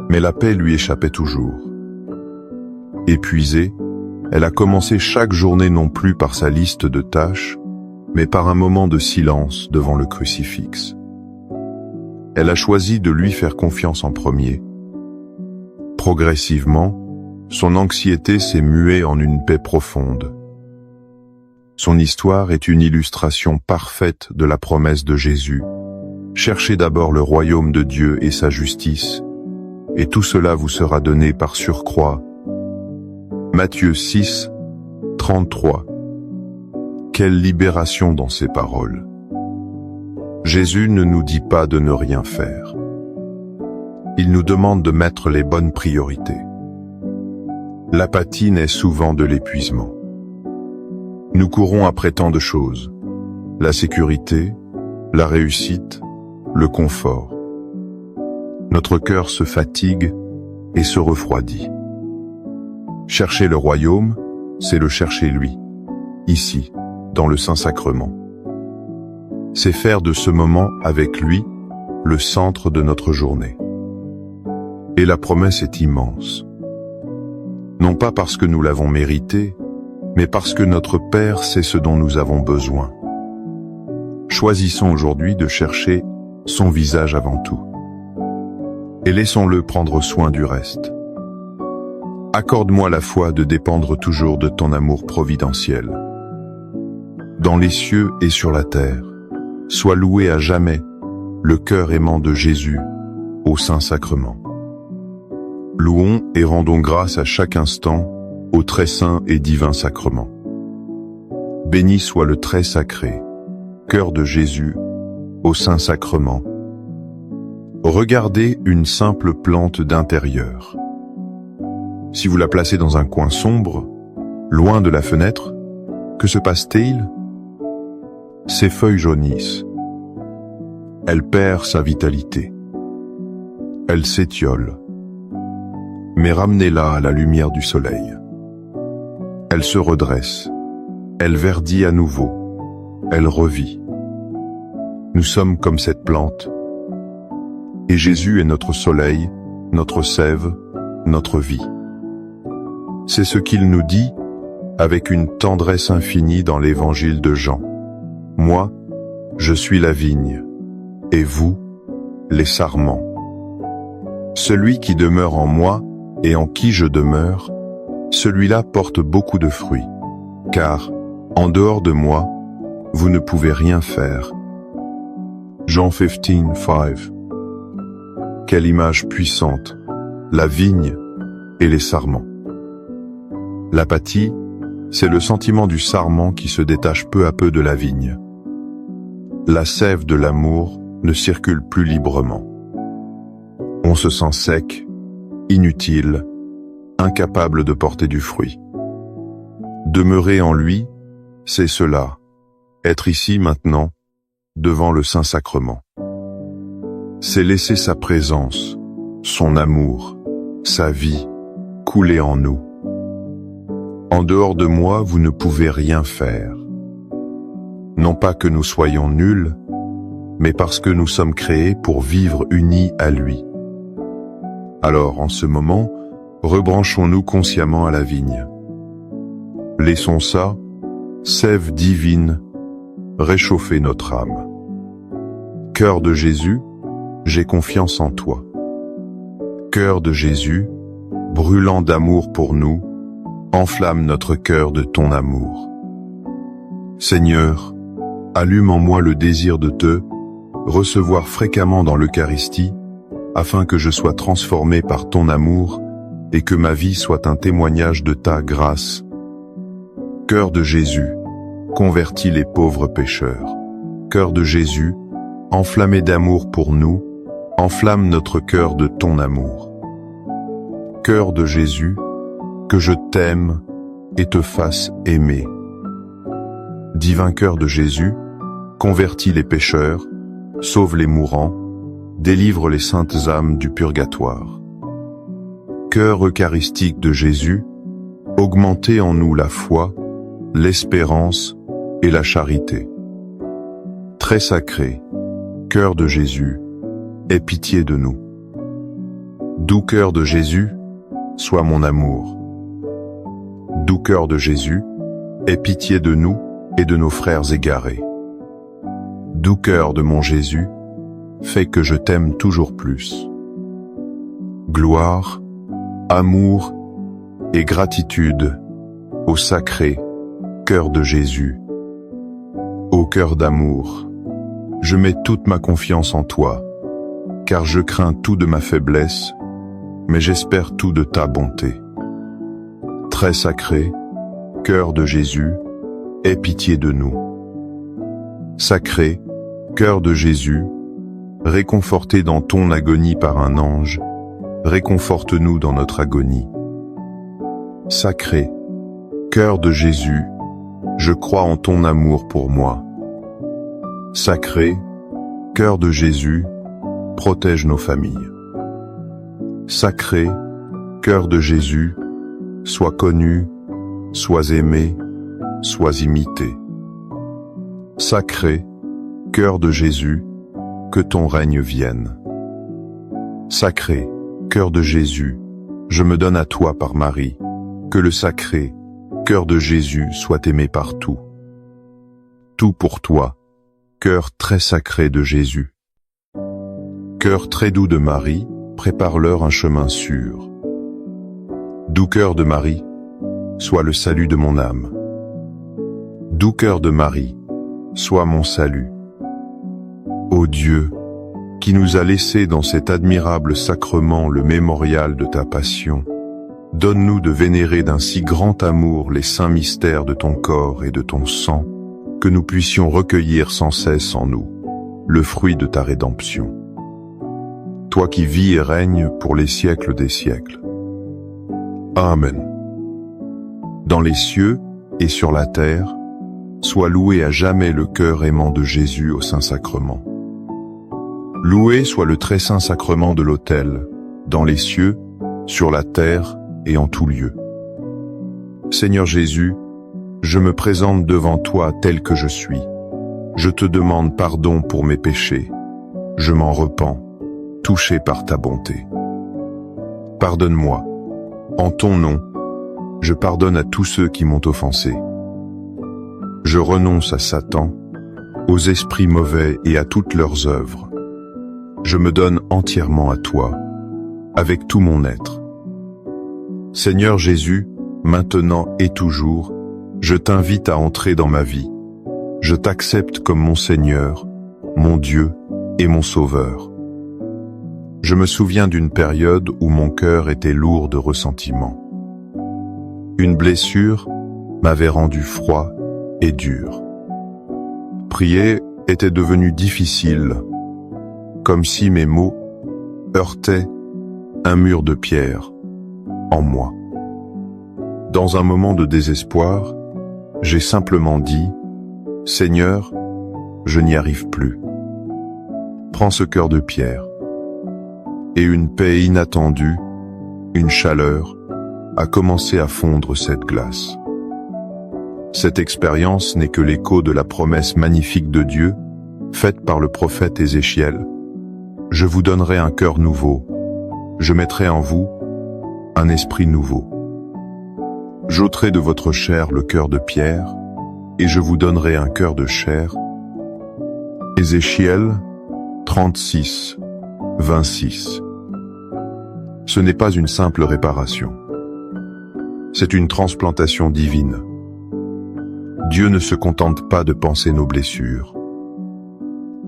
Mais la paix lui échappait toujours. Épuisée, elle a commencé chaque journée non plus par sa liste de tâches, mais par un moment de silence devant le crucifix. Elle a choisi de lui faire confiance en premier. Progressivement, son anxiété s'est muée en une paix profonde. Son histoire est une illustration parfaite de la promesse de Jésus. Cherchez d'abord le royaume de Dieu et sa justice, et tout cela vous sera donné par surcroît. Matthieu 6, 33. Quelle libération dans ces paroles! Jésus ne nous dit pas de ne rien faire. Il nous demande de mettre les bonnes priorités. L'apathie naît souvent de l'épuisement. Nous courons après tant de choses. La sécurité, la réussite, le confort. Notre cœur se fatigue et se refroidit. Chercher le royaume, c'est le chercher lui, ici, dans le Saint-Sacrement. C'est faire de ce moment avec lui le centre de notre journée. Et la promesse est immense. Non pas parce que nous l'avons mérité, mais parce que notre Père sait ce dont nous avons besoin. Choisissons aujourd'hui de chercher son visage avant tout. Et laissons-le prendre soin du reste. Accorde-moi la foi de dépendre toujours de ton amour providentiel. Dans les cieux et sur la terre, sois loué à jamais le cœur aimant de Jésus au Saint-Sacrement. Louons et rendons grâce à chaque instant au très saint et divin sacrement. Béni soit le très sacré, cœur de Jésus au Saint-Sacrement. Regardez une simple plante d'intérieur. Si vous la placez dans un coin sombre, loin de la fenêtre, que se passe-t-il? Ses feuilles jaunissent. Elle perd sa vitalité. Elle s'étiole. Mais ramenez-la à la lumière du soleil. Elle se redresse. Elle verdit à nouveau. Elle revit. Nous sommes comme cette plante. Et Jésus est notre soleil, notre sève, notre vie. C'est ce qu'il nous dit avec une tendresse infinie dans l'évangile de Jean. Moi, je suis la vigne, et vous, les sarments. Celui qui demeure en moi et en qui je demeure, celui-là porte beaucoup de fruits, car, en dehors de moi, vous ne pouvez rien faire. Jean 15:5. Quelle image puissante, la vigne et les sarments. L'apathie, c'est le sentiment du sarment qui se détache peu à peu de la vigne. La sève de l'amour ne circule plus librement. On se sent sec, inutile, incapable de porter du fruit. Demeurer en lui, c'est cela, être ici maintenant, devant le Saint-Sacrement. C'est laisser sa présence, son amour, sa vie, couler en nous. En dehors de moi, vous ne pouvez rien faire. Non pas que nous soyons nuls, mais parce que nous sommes créés pour vivre unis à lui. Alors, en ce moment, rebranchons-nous consciemment à la vigne. Laissons ça, sève divine, réchauffer notre âme. Cœur de Jésus, j'ai confiance en toi. Cœur de Jésus, brûlant d'amour pour nous, enflamme notre cœur de ton amour. Seigneur, allume en moi le désir de te recevoir fréquemment dans l'Eucharistie, afin que je sois transformé par ton amour et que ma vie soit un témoignage de ta grâce. Cœur de Jésus, convertis les pauvres pécheurs. Cœur de Jésus, enflammé d'amour pour nous, enflamme notre cœur de ton amour. Cœur de Jésus, que je t'aime et te fasse aimer. Divin cœur de Jésus, convertis les pécheurs, sauve les mourants, délivre les saintes âmes du purgatoire. Cœur eucharistique de Jésus, augmentez en nous la foi, l'espérance et la charité. Très sacré, cœur de Jésus, aie pitié de nous. Doux cœur de Jésus, sois mon amour. Doux cœur de Jésus, aie pitié de nous et de nos frères égarés. Doux cœur de mon Jésus, fais que je t'aime toujours plus. Gloire, amour et gratitude au sacré cœur de Jésus. Ô cœur d'amour, je mets toute ma confiance en toi, car je crains tout de ma faiblesse, mais j'espère tout de ta bonté. Très sacré, cœur de Jésus, aie pitié de nous. Sacré, cœur de Jésus, réconforté dans ton agonie par un ange, réconforte-nous dans notre agonie. Sacré, cœur de Jésus, je crois en ton amour pour moi. Sacré, cœur de Jésus, protège nos familles. Sacré, cœur de Jésus, sois connu, sois aimé, sois imité. Sacré, cœur de Jésus, que ton règne vienne. Sacré, cœur de Jésus, je me donne à toi par Marie, que le sacré, cœur de Jésus soit aimé partout. Tout pour toi, cœur très sacré de Jésus. Cœur très doux de Marie, prépare-leur un chemin sûr. Doux cœur de Marie, sois le salut de mon âme. Doux cœur de Marie, sois mon salut. Ô Dieu, qui nous a laissé dans cet admirable sacrement le mémorial de ta passion, donne-nous de vénérer d'un si grand amour les saints mystères de ton corps et de ton sang, que nous puissions recueillir sans cesse en nous le fruit de ta rédemption. Toi qui vis et règnes pour les siècles des siècles. Amen. Dans les cieux et sur la terre, soit loué à jamais le cœur aimant de Jésus au Saint-Sacrement. Loué soit le très saint sacrement de l'autel, dans les cieux, sur la terre et en tout lieu. Seigneur Jésus, je me présente devant toi tel que je suis. Je te demande pardon pour mes péchés. Je m'en repens, touché par ta bonté. Pardonne-moi. En ton nom, je pardonne à tous ceux qui m'ont offensé. Je renonce à Satan, aux esprits mauvais et à toutes leurs œuvres. Je me donne entièrement à toi, avec tout mon être. Seigneur Jésus, maintenant et toujours, je t'invite à entrer dans ma vie. Je t'accepte comme mon Seigneur, mon Dieu et mon Sauveur. Je me souviens d'une période où mon cœur était lourd de ressentiment. Une blessure m'avait rendu froid et dur. Prier était devenu difficile, comme si mes mots heurtaient un mur de pierre en moi. Dans un moment de désespoir, j'ai simplement dit « Seigneur, je n'y arrive plus. Prends ce cœur de pierre. » Et une paix inattendue, une chaleur, a commencé à fondre cette glace. Cette expérience n'est que l'écho de la promesse magnifique de Dieu, faite par le prophète Ézéchiel. « Je vous donnerai un cœur nouveau, je mettrai en vous un esprit nouveau. J'ôterai de votre chair le cœur de pierre, et je vous donnerai un cœur de chair. » Ézéchiel 36, 26. Ce n'est pas une simple réparation. C'est une transplantation divine. Dieu ne se contente pas de panser nos blessures.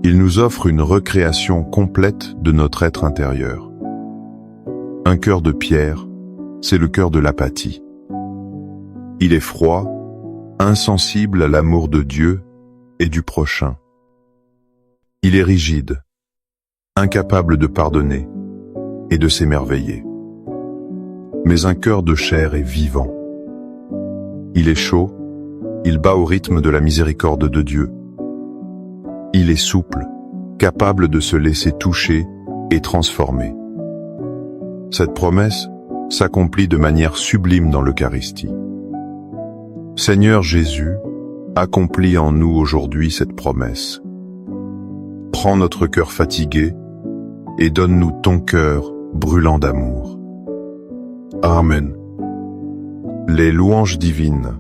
Il nous offre une recréation complète de notre être intérieur. Un cœur de pierre, c'est le cœur de l'apathie. Il est froid, insensible à l'amour de Dieu et du prochain. Il est rigide, incapable de pardonner et de s'émerveiller. Mais un cœur de chair est vivant. Il est chaud, il bat au rythme de la miséricorde de Dieu. Il est souple, capable de se laisser toucher et transformer. Cette promesse s'accomplit de manière sublime dans l'Eucharistie. Seigneur Jésus, accomplis en nous aujourd'hui cette promesse. Prends notre cœur fatigué et donne-nous ton cœur brûlant d'amour. Amen. Les louanges divines.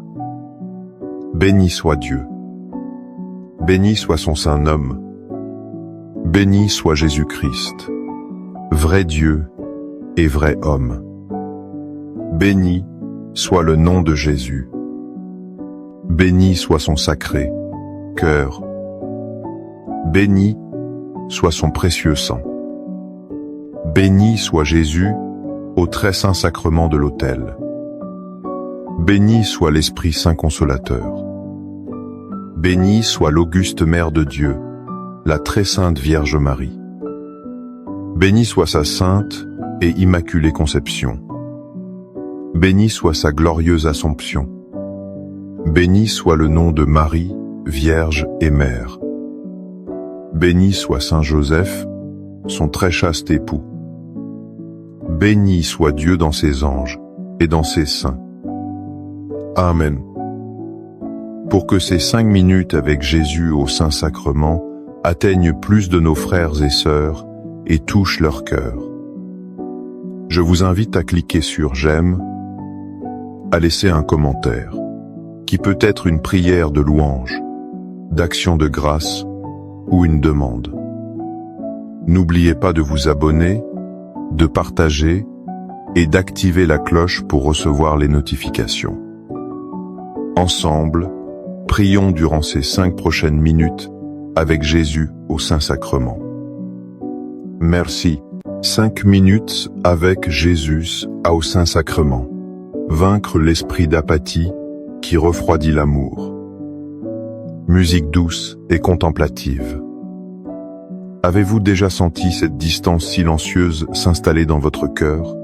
Béni soit Dieu. Béni soit son saint nom. Béni soit Jésus-Christ, vrai Dieu et vrai homme. Béni soit le nom de Jésus. Béni soit son sacré cœur. Béni soit son précieux sang. Béni soit Jésus au très saint sacrement de l'autel. Béni soit l'Esprit Saint Consolateur. Béni soit l'auguste Mère de Dieu, la très sainte Vierge Marie. Béni soit sa sainte et immaculée conception. Béni soit sa glorieuse Assomption. Béni soit le nom de Marie, Vierge et Mère. Béni soit Saint Joseph, son très chaste époux. Béni soit Dieu dans ses anges et dans ses saints. Amen. Pour que ces 5 minutes avec Jésus au Saint-Sacrement atteignent plus de nos frères et sœurs et touchent leur cœur. Je vous invite à cliquer sur j'aime, à laisser un commentaire, qui peut être une prière de louange, d'action de grâce ou une demande. N'oubliez pas de vous abonner, de partager et d'activer la cloche pour recevoir les notifications. Ensemble, prions durant ces 5 prochaines minutes avec Jésus au Saint-Sacrement. Merci. 5 minutes avec Jésus au Saint-Sacrement. Vaincre l'esprit d'apathie qui refroidit l'amour. Musique douce et contemplative. Avez-vous déjà senti cette distance silencieuse s'installer dans votre cœur?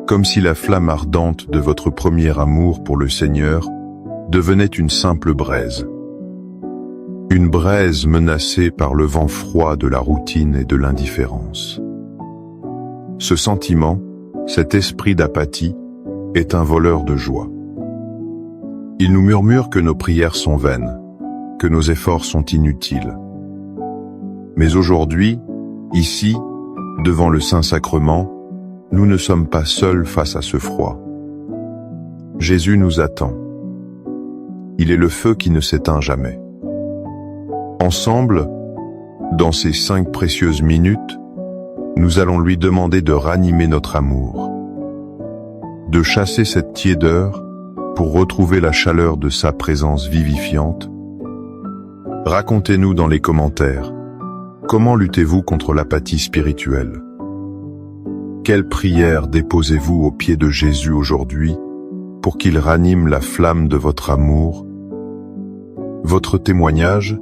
Comme si la flamme ardente de votre premier amour pour le Seigneur devenait une simple braise. Une braise menacée par le vent froid de la routine et de l'indifférence. Ce sentiment, cet esprit d'apathie, est un voleur de joie. Il nous murmure que nos prières sont vaines, que nos efforts sont inutiles. Mais aujourd'hui, ici, devant le Saint-Sacrement, nous ne sommes pas seuls face à ce froid. Jésus nous attend. Il est le feu qui ne s'éteint jamais. Ensemble, dans ces 5 précieuses minutes, nous allons lui demander de ranimer notre amour, de chasser cette tiédeur pour retrouver la chaleur de sa présence vivifiante. Racontez-nous dans les commentaires, comment luttez-vous contre l'apathie spirituelle? Quelle prière déposez-vous aux pieds de Jésus aujourd'hui pour qu'il ranime la flamme de votre amour? Votre témoignage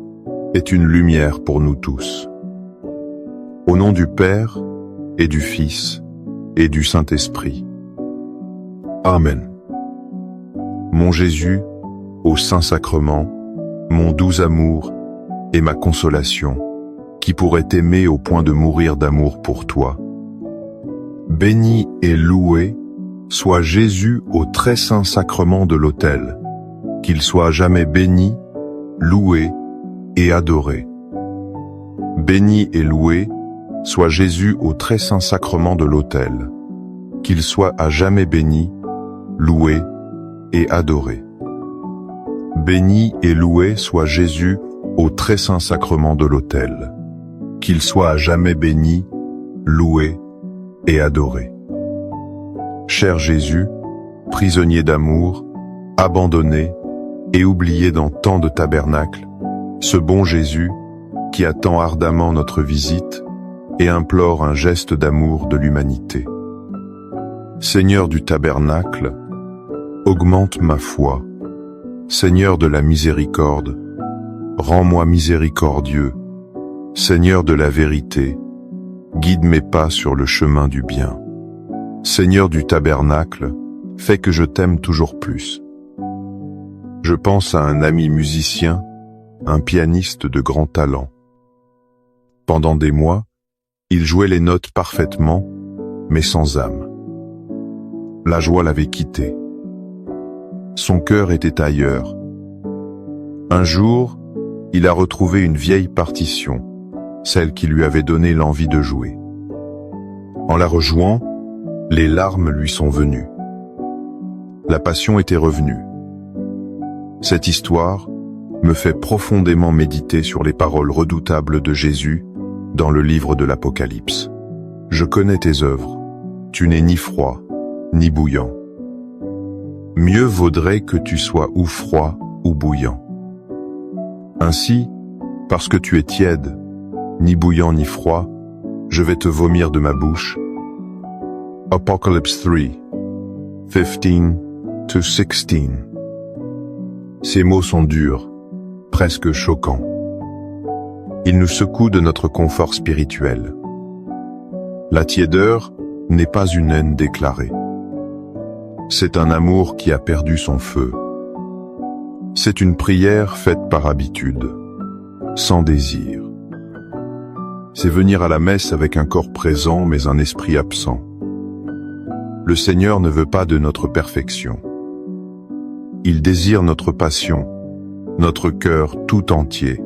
est une lumière pour nous tous. Au nom du Père et du Fils et du Saint-Esprit. Amen. Mon Jésus, au Saint-Sacrement, mon doux amour et ma consolation, qui pourrait t'aimer au point de mourir d'amour pour toi. Béni et loué soit Jésus au très saint sacrement de l'autel, qu'il soit jamais béni, loué et adoré. Béni et loué soit Jésus au très saint sacrement de l'autel, qu'il soit à jamais béni, loué et adoré. Béni et loué soit Jésus au très saint sacrement de l'autel, qu'il soit à jamais béni, loué et adoré. Cher Jésus, prisonnier d'amour, abandonné et oublié dans tant de tabernacles, ce bon Jésus qui attend ardemment notre visite et implore un geste d'amour de l'humanité. Seigneur du tabernacle, augmente ma foi. Seigneur de la miséricorde, rends-moi miséricordieux. Seigneur de la vérité, guide mes pas sur le chemin du bien. Seigneur du tabernacle, fais que je t'aime toujours plus. Je pense à un ami musicien, un pianiste de grand talent. Pendant des mois, il jouait les notes parfaitement, mais sans âme. La joie l'avait quitté. Son cœur était ailleurs. Un jour, il a retrouvé une vieille partition, celle qui lui avait donné l'envie de jouer. En la rejouant, les larmes lui sont venues. La passion était revenue. Cette histoire me fait profondément méditer sur les paroles redoutables de Jésus dans le livre de l'Apocalypse. Je connais tes œuvres. Tu n'es ni froid, ni bouillant. Mieux vaudrait que tu sois ou froid ou bouillant. Ainsi, parce que tu es tiède, ni bouillant ni froid, je vais te vomir de ma bouche. Apocalypse 3, 15-16. Ces mots sont durs, presque choquants. Ils nous secouent de notre confort spirituel. La tiédeur n'est pas une haine déclarée. C'est un amour qui a perdu son feu. C'est une prière faite par habitude, sans désir. C'est venir à la messe avec un corps présent mais un esprit absent. Le Seigneur ne veut pas de notre perfection. Il désire notre passion, notre cœur tout entier.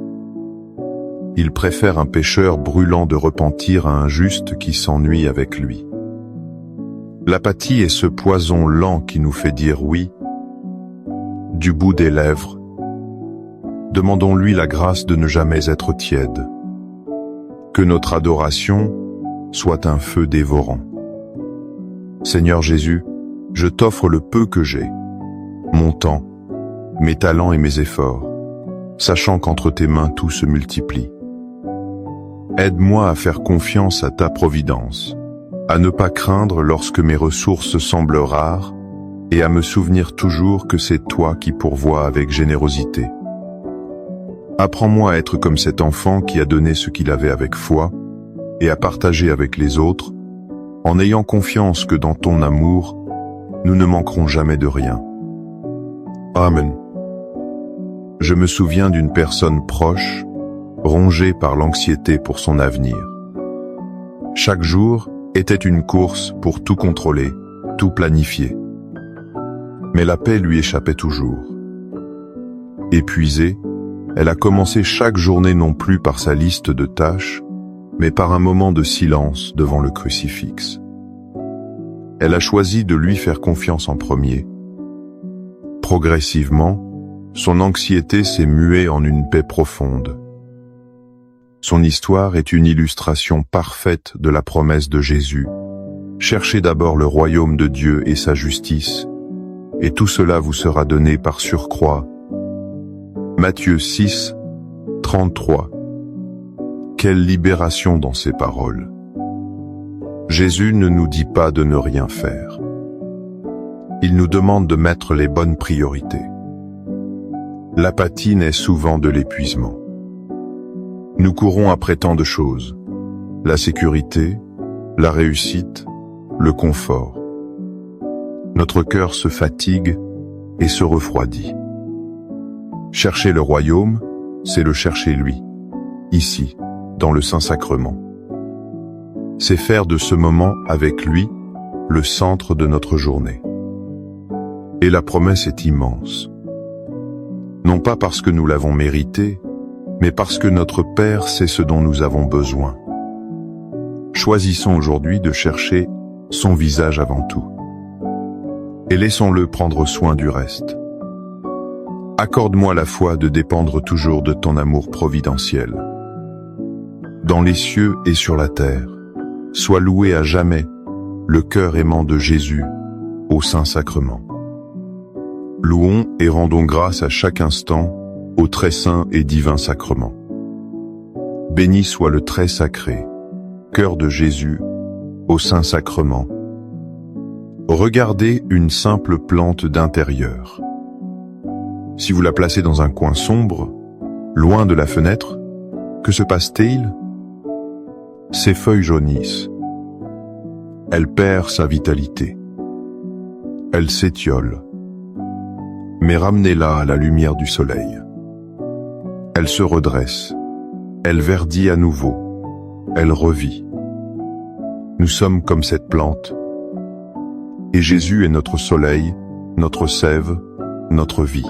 Il préfère un pécheur brûlant de repentir à un juste qui s'ennuie avec lui. L'apathie est ce poison lent qui nous fait dire oui, du bout des lèvres. Demandons-lui la grâce de ne jamais être tiède. Que notre adoration soit un feu dévorant. Seigneur Jésus, je t'offre le peu que j'ai, mon temps, mes talents et mes efforts, sachant qu'entre tes mains tout se multiplie. Aide-moi à faire confiance à ta providence, à ne pas craindre lorsque mes ressources semblent rares, et à me souvenir toujours que c'est toi qui pourvois avec générosité. Apprends-moi à être comme cet enfant qui a donné ce qu'il avait avec foi, et à partager avec les autres, en ayant confiance que dans ton amour, nous ne manquerons jamais de rien. Amen. Je me souviens d'une personne proche, rongée par l'anxiété pour son avenir. Chaque jour était une course pour tout contrôler, tout planifier. Mais la paix lui échappait toujours. Épuisée, elle a commencé chaque journée non plus par sa liste de tâches, mais par un moment de silence devant le crucifix. Elle a choisi de lui faire confiance en premier. Progressivement, son anxiété s'est muée en une paix profonde. Son histoire est une illustration parfaite de la promesse de Jésus. Cherchez d'abord le royaume de Dieu et sa justice, et tout cela vous sera donné par surcroît. Matthieu 6, 33. Quelle libération dans ces paroles. Jésus ne nous dit pas de ne rien faire. Il nous demande de mettre les bonnes priorités. L'apathie naît souvent de l'épuisement. Nous courons après tant de choses. La sécurité, la réussite, le confort. Notre cœur se fatigue et se refroidit. Chercher le royaume, c'est le chercher lui, ici, dans le Saint-Sacrement. C'est faire de ce moment avec lui le centre de notre journée. Et la promesse est immense. Non pas parce que nous l'avons mérité, mais parce que notre Père sait ce dont nous avons besoin. Choisissons aujourd'hui de chercher son visage avant tout. Et laissons-le prendre soin du reste. Accorde-moi la foi de dépendre toujours de ton amour providentiel. Dans les cieux et sur la terre, sois loué à jamais le cœur aimant de Jésus au Saint-Sacrement. Louons et rendons grâce à chaque instant au très saint et divin sacrement. Béni soit le très sacré, cœur de Jésus, au Saint-Sacrement. Regardez une simple plante d'intérieur. Si vous la placez dans un coin sombre, loin de la fenêtre, que se passe-t-il? Ses feuilles jaunissent. Elle perd sa vitalité. Elle s'étiole. Mais ramenez-la à la lumière du soleil. Elle se redresse. Elle verdit à nouveau. elle revit. Nous sommes comme cette plante, et Jésus est notre soleil, notre sève, notre vie.